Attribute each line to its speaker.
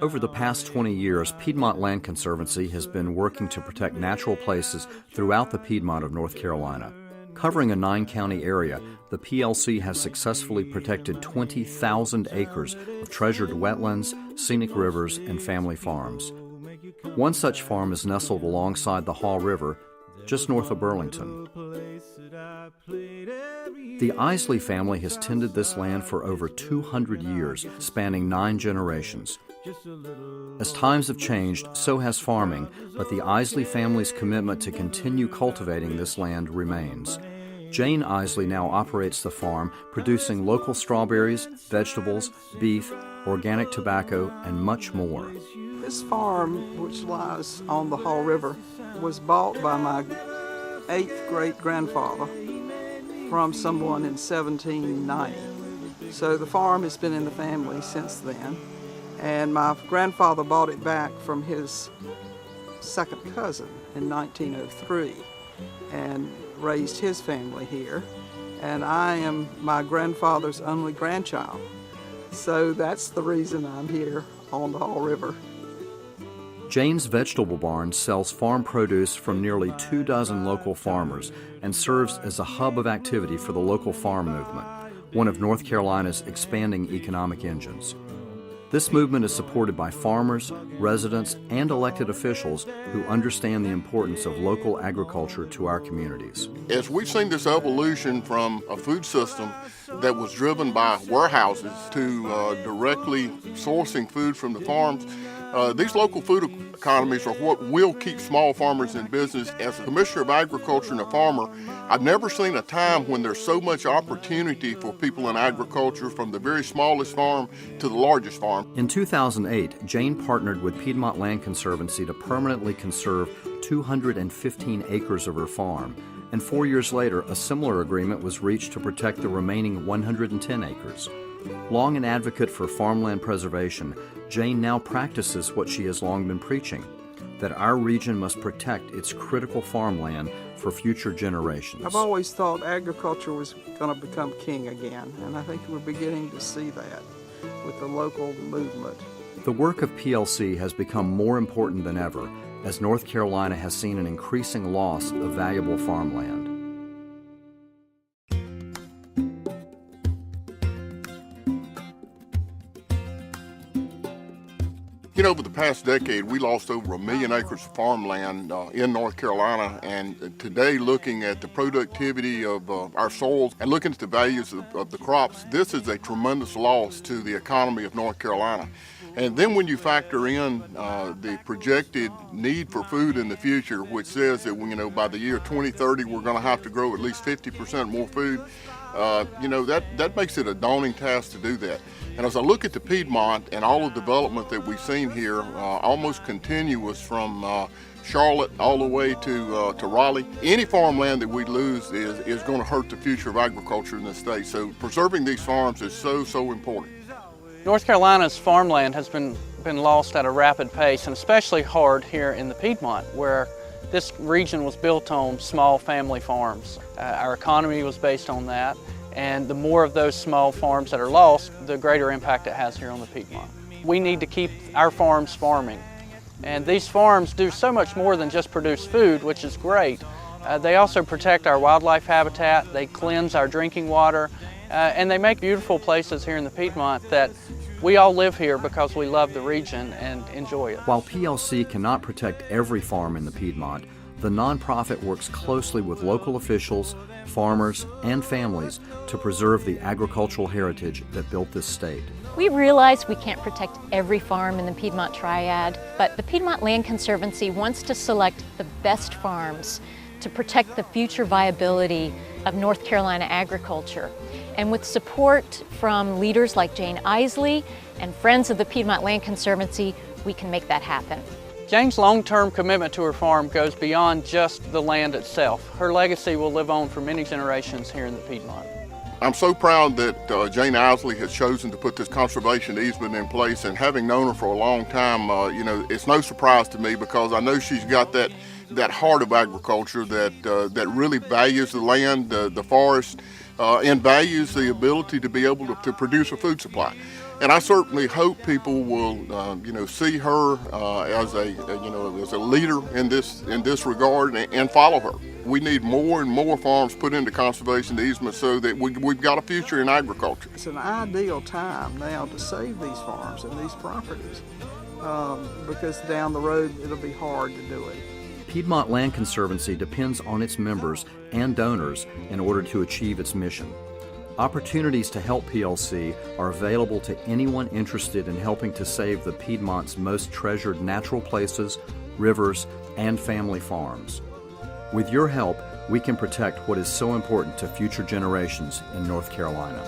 Speaker 1: Over the past 20 years, Piedmont Land Conservancy has been working to protect natural places throughout the Piedmont of North Carolina. Covering a 9-county area, the PLC has successfully protected 20,000 acres of treasured wetlands, scenic rivers, and family farms. One such farm is nestled alongside the Haw River, just north of Burlington. The Isley family has tended this land for over 200 years, spanning 9 generations. As times have changed, so has farming, but the Isley family's commitment to continue cultivating this land remains. Jane Isley now operates the farm, producing local strawberries, vegetables, beef, organic tobacco, and much more.
Speaker 2: This farm, which lies on the Haw River, was bought by my 8th great-grandfather from someone in 1790. So the farm has been in the family since then. And my grandfather bought it back from his second cousin in 1903 and raised his family here. And I am my grandfather's only grandchild. So that's the reason I'm here on the Haw River.
Speaker 1: Jane's Vegetable Barn sells farm produce from nearly 24 local farmers and serves as a hub of activity for the local farm movement, one of North Carolina's expanding economic engines. This movement is supported by farmers, residents, and elected officials who understand the importance of local agriculture to our communities.
Speaker 3: As we've seen this evolution from a food system that was driven by warehouses to directly sourcing food from the farms, these local food economies are what will keep small farmers in business. As a Commissioner of Agriculture and a farmer, I've never seen a time when there's so much opportunity for people in agriculture, from the very smallest farm to the largest farm.
Speaker 1: In 2008, Jane partnered with Piedmont Land Conservancy to permanently conserve 215 acres of her farm, and 4 years later, a similar agreement was reached to protect the remaining 110 acres. Long an advocate for farmland preservation, Jane now practices what she has long been preaching, that our region must protect its critical farmland for future generations.
Speaker 2: I've always thought agriculture was going to become king again, and I think we're beginning to see that with the local movement.
Speaker 1: The work of PLC has become more important than ever, as North Carolina has seen an increasing loss of valuable farmland.
Speaker 3: Over the past decade, we lost over 1 million acres of farmland in North Carolina, and today, looking at the productivity of our soils and looking at the values of the crops, this is a tremendous loss to the economy of North Carolina. And then when you factor in the projected need for food in the future, which says that by the year 2030 we're going to have to grow at least 50% more food, that makes it a daunting task to do that. And as I look at the Piedmont and all the development that we've seen here, almost continuous from Charlotte all the way to Raleigh, any farmland that we lose is going to hurt the future of agriculture in this state. So preserving these farms is so important.
Speaker 4: North Carolina's farmland has been lost at a rapid pace, and especially hard here in the Piedmont, where this region was built on small family farms. Our economy was based on that, and the more of those small farms that are lost, the greater impact it has here on the Piedmont. We need to keep our farms farming, and these farms do so much more than just produce food, which is great. They also protect our wildlife habitat, they cleanse our drinking water, and they make beautiful places here in the Piedmont that we all live here because we love the region and enjoy it.
Speaker 1: While PLC cannot protect every farm in the Piedmont, the nonprofit works closely with local officials, farmers, and families to preserve the agricultural heritage that built this state.
Speaker 5: We realize we can't protect every farm in the Piedmont Triad, but the Piedmont Land Conservancy wants to select the best farms to protect the future viability of North Carolina agriculture. And with support from leaders like Jane Isley and friends of the Piedmont Land Conservancy, we can make that happen.
Speaker 4: Jane's long-term commitment to her farm goes beyond just the land itself. Her legacy will live on for many generations here in the Piedmont.
Speaker 3: I'm so proud that Jane Isley has chosen to put this conservation easement in place, and having known her for a long time, you know, it's no surprise to me because I know she's got that heart of agriculture that really values the land, the forest, and values the ability to be able to produce a food supply. And I certainly hope people will, you know, see her as a leader in this regard and follow her. We need more and more farms put into conservation easements so that we've got a future in agriculture.
Speaker 2: It's an ideal time now to save these farms and these properties because down the road it'll be hard to do it.
Speaker 1: Piedmont Land Conservancy depends on its members and donors in order to achieve its mission. Opportunities to help PLC are available to anyone interested in helping to save the Piedmont's most treasured natural places, rivers, and family farms. With your help, we can protect what is so important to future generations in North Carolina.